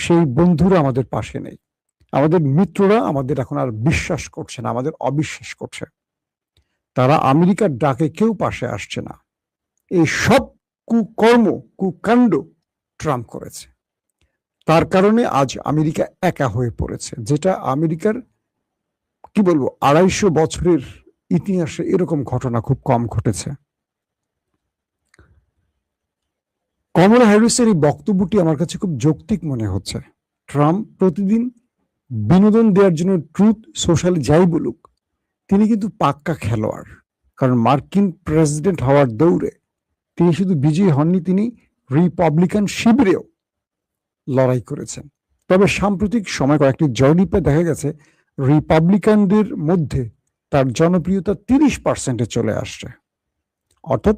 সেই বন্ধুরা আমাদের পাশে নেই। আমাদের মিত্ররা আমাদের এখন আর বিশ্বাস করছে না, আমাদের অবিশ্বাস করছে। তারা আমেরিকার ডাকে কেউ পাশে আসছে না। এই সব কুকর্ম, কুকাণ্ড ট্রাম্প করেছে। তার কারণে আজ আমেরিকা একা হয়ে পড়েছে, যেটা আমেরিকার কি বলবো 250 বছরের ইতিহাসে এরকম ঘটনা খুব কম ঘটেছে। কমলা হ্যারিসের এই বক্তব্যটি আমার কাছে খুব যৌক্তিক মনে হচ্ছে। ট্রাম্প প্রতিদিন বিনোদন দেওয়ার জন্য ট্রুথ সোশ্যালে যাই বলুক, তিনি কিন্তু পাক্কা খেলোয়াড়। কারণ মার্কিন প্রেসিডেন্ট হওয়ার দৌড়ে তিনি শুধু বিজয়ী হননি, তিনি রিপাবলিকান শিবিরেও লড়াই করেছেন। তবে সাম্প্রতিক সময় কয়েকটি জরিপে দেখা গেছে রিপাবলিকানদের মধ্যে তার জনপ্রিয়তা 30% চলে আসছে। অর্থাৎ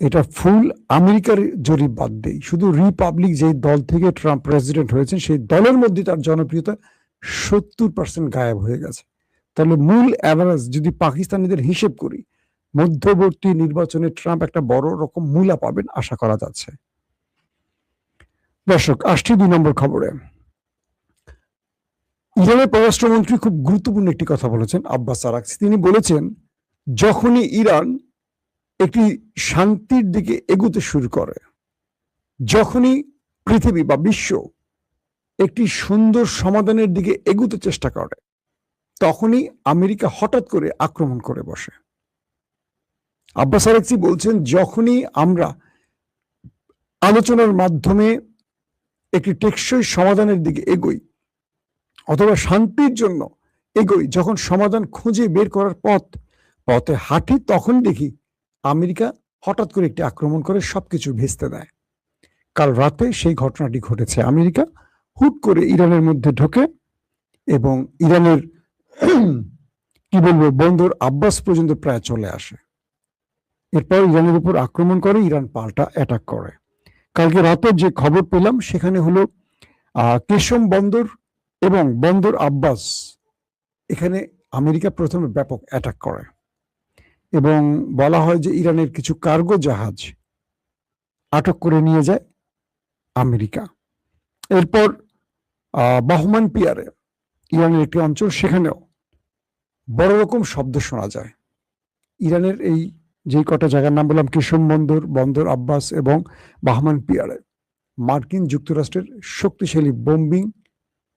এটা ফুল আমেরিকার জরিপ বাদ দেই, শুধু রিপাবলিক যে দল থেকে ট্রাম্প প্রেসিডেন্ট হয়েছেন সেই দলের মধ্যে তার জনপ্রিয়তা 70% গায়েব হয়ে গেছে। তাহলে মূল অ্যাভারেজ যদি পাকিস্তানিদের হিসেব করি, মধ্যবর্তী নির্বাচনে ট্রাম্প একটা বড় রকম মূলা পাবেন আশা করা যাচ্ছে। দর্শক, আসছি 2 নম্বর খবরে। ইরানের পররাষ্ট্রমন্ত্রী খুব গুরুত্বপূর্ণ একটি কথা বলেছেন, আব্বাস আরাগচি। তিনি বলেছেন, যখনই ইরান একটি শান্তির দিকে এগোতে শুরু করে, যখনই পৃথিবী বা বিশ্ব একটি সুন্দর সমাধানের দিকে এগোতে চেষ্টা করে, তখনই আমেরিকা হঠাৎ করে আক্রমণ করে বসে। আব্বাস আরাগচি বলছেন, যখনই আমরা আলোচনার মাধ্যমে একটি টেকসই সমাধানের দিকে এগোই অথবা শান্তির জন্য এগোই, যখন সমাধান খুঁজে বের করার পথে হাঁটি, তখন দেখি আমেরিকা হঠাৎ করে একটি আক্রমণ করে সবকিছু ভেস্তে দেয়। কাল রাতে সেই ঘটনাটি ঘটেছে। আমেরিকা হুট করে ইরানের মধ্যে ঢোকে এবং ইরানের কি বলবো বন্দর আব্বাস পর্যন্ত প্রায় চলে আসে। এরপর ইরানের উপর আক্রমণ করে, ইরান পাল্টা অ্যাটাক করে। কালকে রাতে যে খবর পেলাম সেখানে হলো কেশম বন্দর এবং বন্দর আব্বাস, এখানে আমেরিকা প্রথমে ব্যাপক অ্যাটাক করে এবং বলা হয় যে ইরানের কিছু কার্গো জাহাজ আটক করে নিয়ে যায় আমেরিকা। এরপর বাহমান পিয়ারে, ইরানের একটি অঞ্চল, সেখানেও বড় রকম শব্দ শোনা যায়। ইরানের এই যে কটা জায়গার নাম বললাম, কেশম বন্দর, বন্দর আব্বাস এবং বাহমান পিয়ারে, মার্কিন যুক্তরাষ্ট্রের শক্তিশালী বোম্বিং,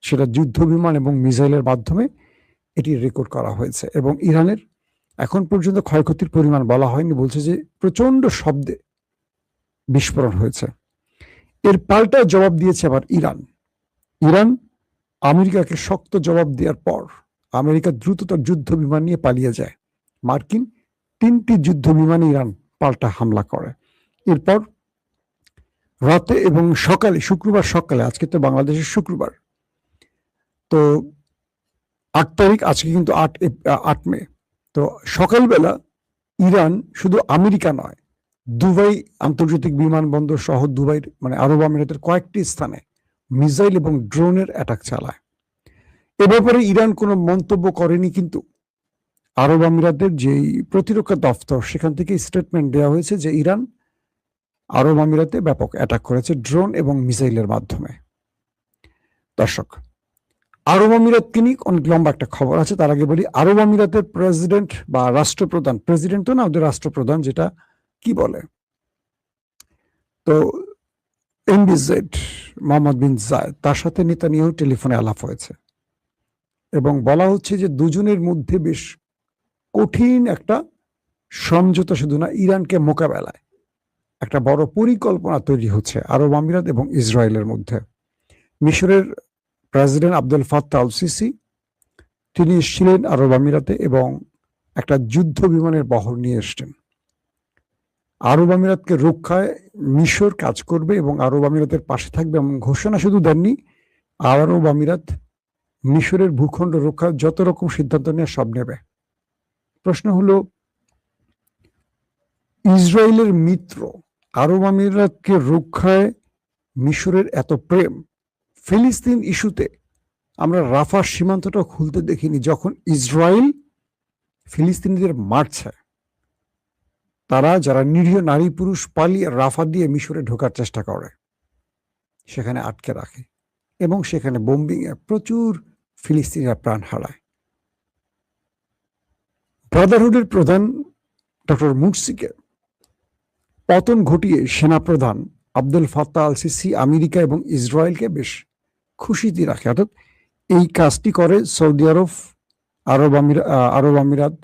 সেটা যুদ্ধ বিমান এবং মিসাইলের মাধ্যমে এটি রেকর্ড করা হয়েছে। এবং ইরানের এখন পর্যন্ত ক্ষয়ক্ষতির পরিমাণ বলা হয়নি, বলছে যে প্রচন্ড শব্দে বিস্ফোরণ হয়েছে। এর পাল্টা জবাব দিয়েছে আবার ইরান আমেরিকাকে শক্ত জবাব দেওয়ার পর আমেরিকা দ্রুত তার যুদ্ধ বিমান নিয়ে পালিয়ে যায়। মার্কিন 3টি যুদ্ধ বিমানে ইরান পাল্টা হামলা করে। এরপর রাতে এবং সকালে, শুক্রবার সকালে, আজকে তো বাংলাদেশের শুক্রবার, তো 8 তারিখ, আজকে কিন্তু 8 মে, তো সকালবেলা ইরান শুধু আমেরিকা নয়, দুবাই আন্তর্জাতিক বিমানবন্দর সহ দুবাইয়ের মানে আরব আমিরাতের কয়েকটি স্থানে মিসাইল এবং ড্রোনের অ্যাটাক চালায়। এ ব্যাপারে ইরান কোনো মন্তব্য করেনি, কিন্তু আরব আমিরাতের যেই প্রতিরক্ষা দফতর, সেখান থেকে স্টেটমেন্ট দেওয়া হয়েছে যে ইরান আরব আমিরাতে ব্যাপক অ্যাটাক করেছে ড্রোন এবং মিসাইলের মাধ্যমে। দর্শক, আরব আমিরাতকে নিয়ে অনেক লম্বা একটা খবর আছে। তার আগে বলি, আরব আমিরাতের প্রেসিডেন্ট বা রাষ্ট্রপ্রধান, প্রেসিডেন্ট তো না, ওদের রাষ্ট্রপ্রধান যেটা কি বলে, তো এমবিজেড মোহাম্মদ বিন জায়েদ, তার সাথে নেতানিয়াহু টেলিফোনে আলাপ হয়েছে এবং বলা হচ্ছে যে দুজনের মধ্যে বেশ কঠিন একটা সমঝোতা, শুধু না, ইরানকে মোকাবেলায় একটা বড় পরিকল্পনা তৈরি হচ্ছে আরব আমিরাত এবং ইসরায়েলের মধ্যে। মিশরের president Abdul Fattah al CC, তিনি এসেছিলেন আরব আমিরাতে এবং একটা যুদ্ধ বিমানের বহর নিয়ে এসছেন। আরব আমিরাতকে রক্ষায় মিশর কাজ করবে এবং আরব আমিরাতের পাশে থাকবে এমন ঘোষণা শুধু দেননি, আরব আমিরাত মিশরের ভূখণ্ড রক্ষার যত রকম সিদ্ধান্ত নিয়ে সব নেবে। প্রশ্ন হলো, ইসরায়েলের মিত্র আরব আমিরাতকে রক্ষায় মিশরের এত প্রেম, ফিলিস্তিন ইস্যুতে আমরা রাফার সীমান্তটা খুলতে দেখিনি। যখন ইসরায়েল ফিলিস্তিনিদের মারছে, তারা যারা নিরীহ নারী পুরুষ পালিয়ে রাফা দিয়ে মিশরে ঢোকার চেষ্টা করে, সেখানে আটকে রাখে। এবং সেখানে বোম্বিংয়ে প্রচুর ফিলিস্তিনিরা প্রাণ হারায়। ব্রাদারহুডের প্রধান ডক্টর মুরসিকে পতন ঘটিয়ে সেনাপ্রধান Abdul Fattah al CC America এবং ইসরায়েলকে বেশ খুশিতে রাখে। অর্থাৎ এই কাজটি করে সৌদি আরব, আরব আমিরাত,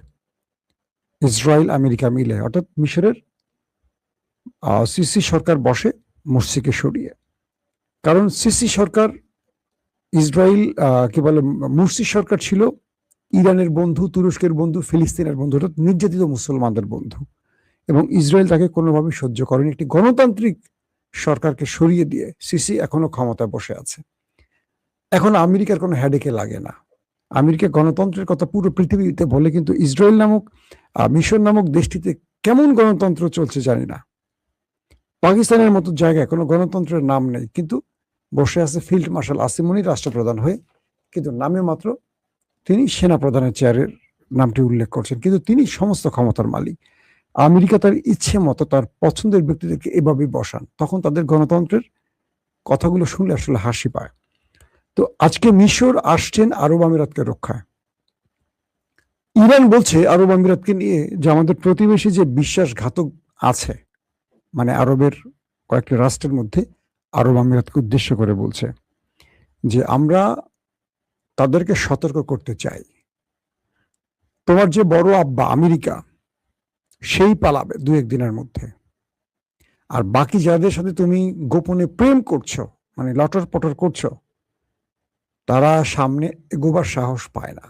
ইসরায়েল, আমেরিকা মিলে। অর্থাৎ মিশরের সিসি সরকার বসে মুরসিকে সরিয়ে, কারণ সিসি সরকার ইসরায়েল কি বলে মুরসি সরকার ছিল ইরানের বন্ধু, তুরস্কের বন্ধু, ফিলিস্তিনের বন্ধু, অর্থাৎ নির্যাতিত মুসলমানদের বন্ধু, এবং ইসরায়েল তাকে কোনোভাবে সহ্য করেনি। একটি গণতান্ত্রিক সরকারকে সরিয়ে দিয়ে সিসি এখনো ক্ষমতায় বসে আছে। এখন আমেরিকার কোনো হেডেকে লাগে না। আমেরিকা গণতন্ত্রের কথা পুরো পৃথিবীতে বলে, কিন্তু ইসরায়েল নামক মিশর নামক দেশটিতে কেমন গণতন্ত্র চলছে জানি না। পাকিস্তানের মতো জায়গায় কোনো গণতন্ত্রের নাম নেই, কিন্তু বসে আছে ফিল্ড মার্শাল আসিম মুনির রাষ্ট্রপ্রধান হয়ে, কিন্তু নামে মাত্র তিনি সেনাপ্রধানের চেয়ারের নামটি উল্লেখ করছেন, কিন্তু তিনি সমস্ত ক্ষমতার মালিক। আমেরিকা তার ইচ্ছে মতো তার পছন্দের ব্যক্তিদেরকে এভাবেই বসান, তখন তাদের গণতন্ত্রের কথাগুলো শুনলে আসলে হাসি পায়। তো আজকে মিশর আসছেন আরব আমিরাতকে রক্ষায়। ইরান বলছে আরব আমিরাতকে নিয়ে যে আমাদের প্রতিবেশী যে বিশ্বাসঘাতক আছে, মানে আরবের কয়েকটি রাষ্ট্রের মধ্যে আরব আমিরাতকে উদ্দেশ্য করে বলছে যে আমরা তাদেরকে সতর্ক করতে চাই, তোমার যে বড় আব্বা আমেরিকা সেই পালাবে 2-1 দিনের মধ্যে, আর বাকি যাদের সাথে তুমি গোপনে প্রেম করছো, মানে লটর পটর করছো, তারা সামনে এগোবার সাহস পায় না।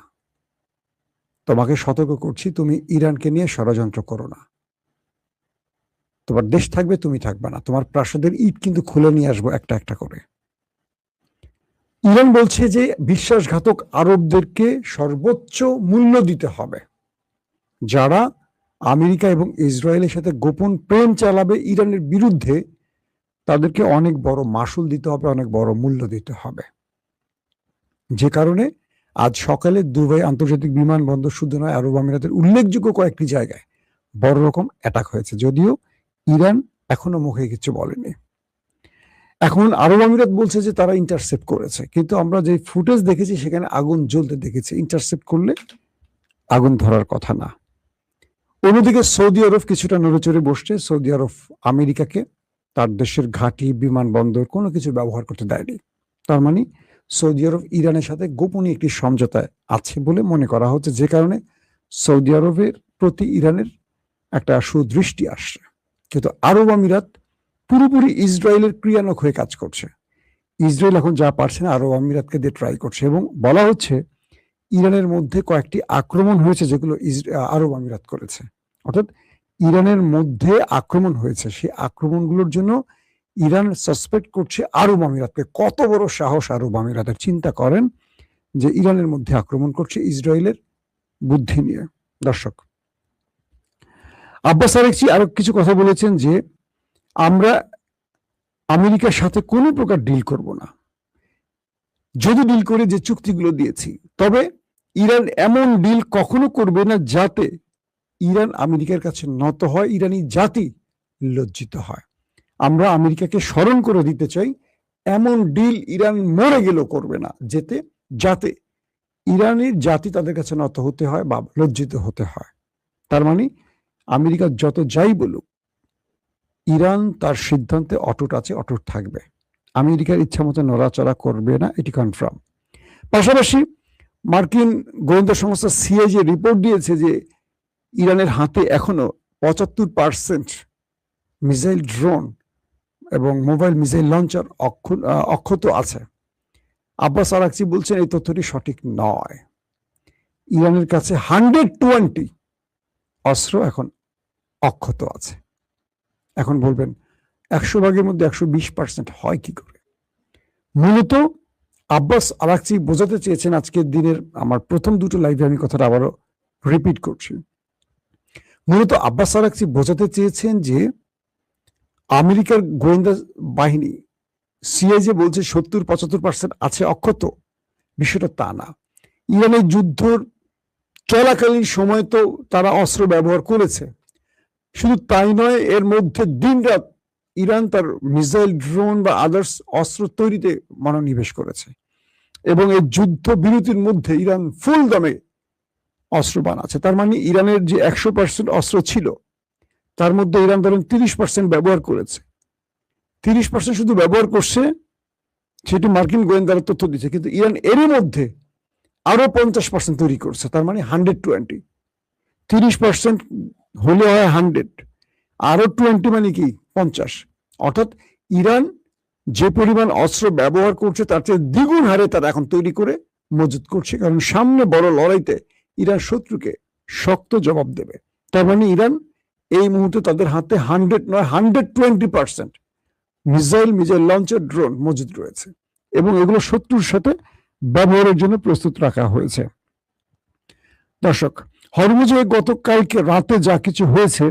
তোমাকে সতর্ক করছি, তুমি ইরানকে নিয়ে ষড়যন্ত্র করো না। তোমার দেশ থাকবে, তুমি থাকবে না। তোমার প্রাসাদের ইট কিন্তু খুলে নিয়ে আসবো একটা একটা করে। ইরান বলছে যে বিশ্বাসঘাতক আরবদেরকে সর্বোচ্চ মূল্য দিতে হবে। যারা আমেরিকা এবং ইসরায়েলের সাথে গোপন প্রেম চালাবে ইরানের বিরুদ্ধে, তাদেরকে অনেক বড় মাসুল দিতে হবে, অনেক বড় মূল্য দিতে হবে। যে কারণে আজ সকালে দুবাই আন্তর্জাতিক বিমানবন্দর শুধু নয়, আরব আমিরাতের উল্লেখযোগ্য কয়েকটি জায়গায় বড় রকম অ্যাটাক হয়েছে, যদিও ইরান এখনো মুখে কিছু বলেনি। এখন আরব আমিরাত বলছে যে তারা ইন্টারসেপ্ট করেছে, কিন্তু আমরা যে ফুটেজ দেখেছি সেখানে আগুন জ্বলতে দেখেছি। ইন্টারসেপ্ট করলে আগুন ধরার কথা না। অন্যদিকে সৌদি আরব কিছুটা নড়েচড়ে বসছে। সৌদি আরব আমেরিকাকে তার দেশের ঘাঁটি, বিমানবন্দর কোনো কিছু ব্যবহার করতে দেয়নি। তার মানে সৌদি আরব ইরানের সাথে গোপনে একটি সমঝোতায় আছে বলে মনে করা হচ্ছে, যে কারণে সৌদি আরবের প্রতি ইরানের একটা সুদৃষ্টি আসছে। কিন্তু আরব আমিরাত পুরোপুরি ইসরায়েলের ক্রিয়ানক হয়ে কাজ করছে। ইসরায়েল এখন যা পারছে না আরব আমিরাতকে দিয়ে ট্রাই করছে, এবং বলা হচ্ছে ইরানের মধ্যে কয়েকটি আক্রমণ হয়েছে যেগুলো আরব আমিরাত করেছে। অর্থাৎ ইরানের মধ্যে আক্রমণ হয়েছে, সেই আক্রমণগুলোর জন্য ইরান সাসপেক্ট করছে আরব আমিরাতকে। কত বড় সাহস আরব আমিরাতের! চিন্তা করেন যে ইরানের মধ্যে আক্রমণ করছে ইসরায়েলের বুদ্ধি নিয়ে। দর্শক, আব্বাস আরাকচি আরো কিছু কথা বলেছেন যে আমরা আমেরিকার সাথে কোনো প্রকার ডিল করব না, যদি ডিল করে যে চুক্তিগুলো দিয়েছি, তবে ইরান এমন ডিল কখনো করবে না যাতে ইরান আমেরিকার কাছে নত হয়, ইরানি জাতি লজ্জিত হয়। আমরা আমেরিকাকে স্মরণ করে দিতে চাই, এমন ডিল ইরান মরে গেলেও করবে না, যাতে ইরানের জাতি তাদের কাছে নত হতে হয় বা লজ্জিত হতে হয়। তার মানে আমেরিকা যত যাই বলুক, ইরান তার সিদ্ধান্তে অটুট আছে, অটুট থাকবে। আমেরিকার ইচ্ছা মতো নড়াচড়া করবে না, এটি কনফার্ম। পাশাপাশি মার্কিন গোয়েন্দা সংস্থা সিআইএ রিপোর্ট দিয়েছে যে ইরানের হাতে এখনো 75% মিসাইল, ড্রোন এবং মোবাইল মিসাইল লঞ্চার অক্ষত আছে। আব্বাস আরাকচি বলছেন এই তথ্যটি সঠিক নয়। ইরানের কাছে 120 অস্ত্র এখন অক্ষত আছে। এখন বলবেন 100 ভাগের মধ্যে 120% হয় কি করে? মূলত আব্বাস আরাকচি বোঝাতে চেয়েছেন, আজকের দিনের আমার প্রথম দুটো লাইভে আমি কথাটা আবারও রিপিট করছি, মূলত আব্বাস আরাকচি বোঝাতে চেয়েছেন যে আমেরিকার গোয়েন্দা বাহিনী সিআইএ বলছে 70-75% আছে অক্ষত। বিষয়টা তা না। ইরানের যুদ্ধ চলাকালীন সময় তো তারা অস্ত্র ব্যবহার করেছে, শুধু তাই নয়, এর মধ্যে দিনরাত ইরান তার মিসাইল, ড্রোন বা আদার্স অস্ত্র তৈরিতে মনোনিবেশ করেছে, এবং এই যুদ্ধ বিরতির মধ্যে ইরান ফুল দামে অস্ত্র বানাচ্ছে। তার মানে ইরানের যে 100% অস্ত্র ছিল তার মধ্যে ইরান ধরেন 30% ব্যবহার করেছে। 30% শুধু ব্যবহার করছে, সেটি মার্কিন গোয়েন্দারা তথ্য দিচ্ছে, কিন্তু ইরান এর মধ্যে আরো 50% তৈরি করছে। তার মানে 120। 30% হলে হয় 100, আরো 20 মানে কি 50। অর্থাৎ ইরান যে পরিমাণ অস্ত্র ব্যবহার করছে তার চেয়ে দ্বিগুণ হারে তারা এখন তৈরি করে মজুত করছে, কারণ সামনে বড় লড়াইতে ইরান শত্রুকে শক্ত জবাব দেবে। তার মানে ইরান এই মুহূর্তে তাদের হাতে 100 নয় 120% মিসাইল লঞ্চার, ড্রোন মজুদ রয়েছে, এবং এগুলো শত্রুর সাথে ব্যবহারের জন্য প্রস্তুত রাখা হয়েছে। দর্শক, হরমুজে গতকালকে রাতে যা কিছু হয়েছে,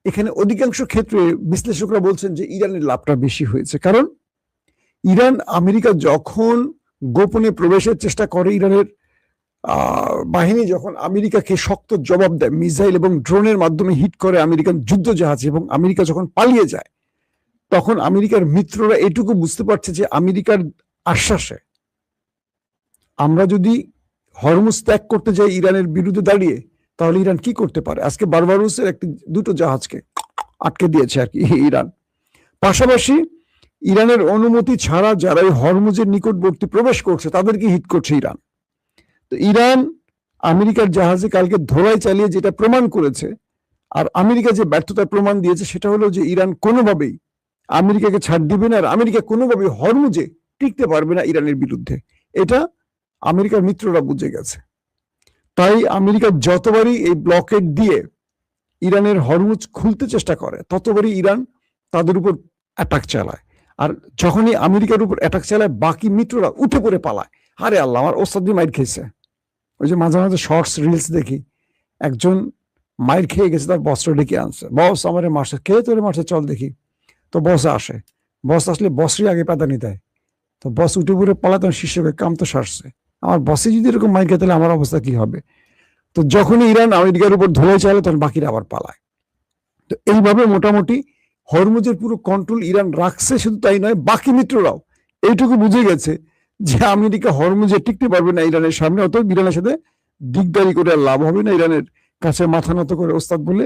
এখানে অধিকাংশ ক্ষেত্রে বিশ্লেষকরা বলছেন যে ইরানের লাভটা বেশি হয়েছে। কারণ ইরান আমেরিকা যখন গোপনে প্রবেশের চেষ্টা করে, ইরানের বাহিনী যখন আমেরিকাকে শক্ত জবাব দেয়, মিসাইল এবং ড্রোনের মাধ্যমে হিট করে আমেরিকান যুদ্ধ জাহাজ, এবং আমেরিকা যখন পালিয়ে যায়, তখন আমেরিকার মিত্ররা এটুকু বুঝতে পারছে যে আমেরিকার আশ্বাসে আমরা যদি হরমুজ ত্যাগ করতে যাই ইরানের বিরুদ্ধে দাঁড়িয়ে, তাহলে ইরান কি করতে পারে। আজকে বারবারুসের দুটো জাহাজকে আটকে দিয়েছে আর কি ইরান। পাশাপাশি ইরানের অনুমতি ছাড়া যারা এই হরমুজের নিকটবর্তী প্রবেশ করছে তাদেরকে হিট করছে ইরান। তো ইরান আমেরিকার জাহাজে কালকে ধোলাই চালিয়ে যেটা প্রমাণ করেছে, আর আমেরিকা যে ব্যর্থতার প্রমাণ দিয়েছে, সেটা হলো যে ইরান কোনোভাবেই আমেরিকাকে ছাড় দিবে না, আর আমেরিকা কোনোভাবেই হরমুজে টিকতে পারবে না ইরানের বিরুদ্ধে। এটা আমেরিকার মিত্ররা বুঝে গেছে। তাই আমেরিকা যতবারই এই ব্লকেড দিয়ে ইরানের হরমুজ খুলতে চেষ্টা করে, ততবারই ইরান তাদের উপর অ্যাটাক চালায়। আর যখনই আমেরিকার উপর অ্যাটাক চালায়, বাকি মিত্ররা উঠে পড়ে পালায়। আরে আল্লাহ, আমার ওস্তাদি মাইর খেয়েছে। ওই যে মাঝে মাঝে শর্টস রিলস দেখি, একজন মাইর খেয়ে গেছে, তার বস্ত্র ডেকে আনছে, বস আমারে মারছে, কে তোরে মারছে, চল দেখি। তো বস আসে, বস আসলে বসরই আগে প্যাদানি দেয়। তো বস উঠে পড়ে পালায়, তখন শিষ্যকে কাম তো সারছে, আমার বসে যদি এরকম মাইর খেয়ে, তাহলে আমার অবস্থা কি হবে। তো যখনই ইরান আমেরিকার উপর ধোলাই চালে, তখন বাকিরা আবার পালায়। তো এইভাবে মোটামুটি হরমুজের পুরো কন্ট্রোল ইরান রাখছে। শুধু তাই নয়, বাকি মিত্ররাও এইটুকু বুঝে গেছে যে আমেরিকা হরমুজে টিকতে পারবে না ইরানের সামনে, অত ইরানের সাথে দিকদারি করে আর লাভ হবে না। ইরানের কাছে মাথা নত করে ওস্তাদ বলে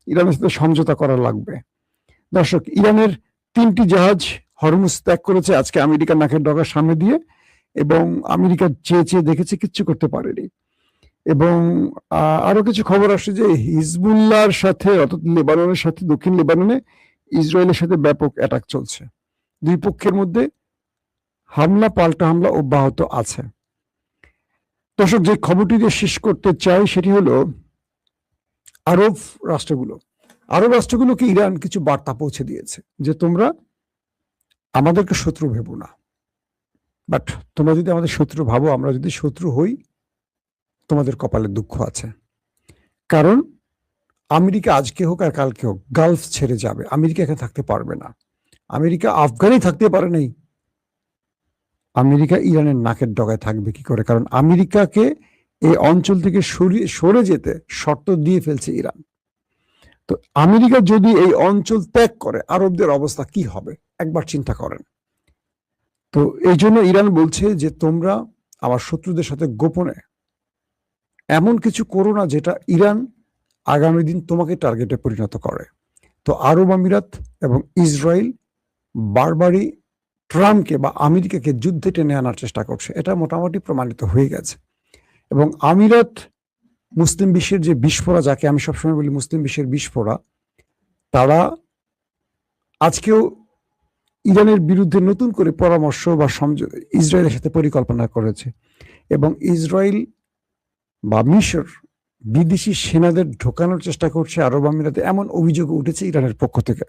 ইরানের সাথে সমঝোতা করা লাগবে। দর্শক, ইরানের 3টি জাহাজ হরমুজ ত্যাগ করেছে আজকে আমেরিকার নাকের ডগার সামনে দিয়ে, এবং আমেরিকা চেয়ে চেয়ে দেখেছে, কিচ্ছু করতে পারেনি। এবং আরো কিছু খবর আসছে যে হিজবুল্লাহর সাথে, অর্থাৎ লেবাননের সাথে, দক্ষিণ লেবাননে ইসরায়েলের সাথে ব্যাপক অ্যাটাক চলছে। দুই পক্ষের মধ্যে হামলা পাল্টা হামলা অব্যাহত আছে। দর্শক, যে খবরটি দিয়ে শেষ করতে চাই সেটি হলো আরব রাষ্ট্রগুলোকে ইরান কিছু বার্তা পৌঁছে দিয়েছে যে তোমরা আমাদেরকে শত্রু ভেবো না, বাট তোমরা যদি আমাদের শত্রু ভাবো, আমরা যদি শত্রু হই, তোমাদের কপালে দুঃখ আছে। কারণ আমেরিকা আজকে হোক আর কালকে হোক গালফ ছেড়ে যাবে, আমেরিকা এখানে থাকতে পারবে না। আমেরিকা আফগানে থাকতে পারে নাই, আমেরিকা ইরানের নাকের ডগায় থাকবে কি করে? কারণ আমেরিকাকে এই অঞ্চল থেকে সরে যেতে শর্ত দিয়ে ফেলছে ইরান। তো আমেরিকা যদি এই অঞ্চল ত্যাগ করে, আরবদের অবস্থা কি হবে একবার চিন্তা করেন। তো এই জন্য ইরান বলছে যে তোমরা আমার শত্রুদের সাথে গোপনে এমন কিছু করো না যেটা ইরান আগামী দিন তোমাকে টার্গেটে পরিণত করে। তো আরব আমিরাত এবং ইসরায়েল বারবারই ট্রাম্পকে বা আমেরিকাকে যুদ্ধে টেনে আনার চেষ্টা করছে, এটা মোটামুটি প্রমাণিত হয়ে গেছে। এবং আমিরাত মুসলিম বিশ্বের যে বিস্ফোরা, যাকে আমি সবসময় বলি মুসলিম বিশ্বের বিস্ফোরা, তারা আজকেও ইরানের বিরুদ্ধে নতুন করে পরামর্শ বা ইসরায়েলের সাথে পরিকল্পনা করেছে। এবং ইসরায়েল বা মিশর বিদেশি সেনাদের ঢোকানোর চেষ্টা করছে আরব আমিরাতে, এমন অভিযোগ উঠেছে ইরানের পক্ষ থেকে।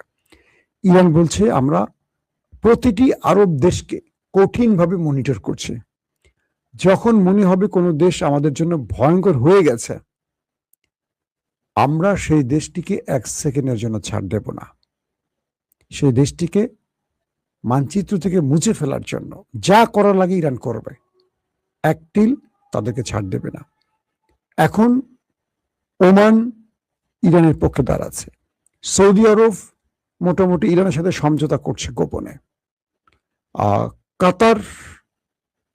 ইরান বলছে আমরা প্রতিটি আরব দেশকে কঠিনভাবে মনিটর করছি, যখন মনে হবে কোনো দেশ আমাদের জন্য ভয়ঙ্কর হয়ে গেছে, আমরা সেই দেশটিকে 1 সেকেন্ডের জন্য ছাড় দেব না। সেই দেশটিকে মানচিত্র থেকে মুছে ফেলার জন্য যা করার লাগে ইরান করবে, এক তিল তাদেরকে ছাড় দেবে না। এখন ওমান ইরানের পক্ষে দাঁড়াচ্ছে, সৌদি আরব মোটামুটি ইরানের সাথে সমঝোতা করছে গোপনে। কাতার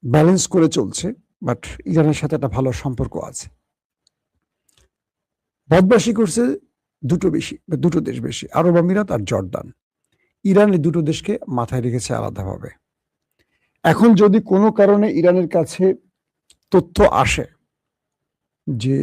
ব্যালেন্স করে চলছে, বাট ইরানের সাথে একটা ভালো সম্পর্ক আছে। বদমাশি করছে দুটো দেশ বেশি, আরব আমিরাত আর জর্ডান। ইরান এই দুটো দেশকে মাথায় রেখেছে আলাদাভাবে। এখন যদি কোনো কারণে ইরানের কাছে তথ্য আসে যে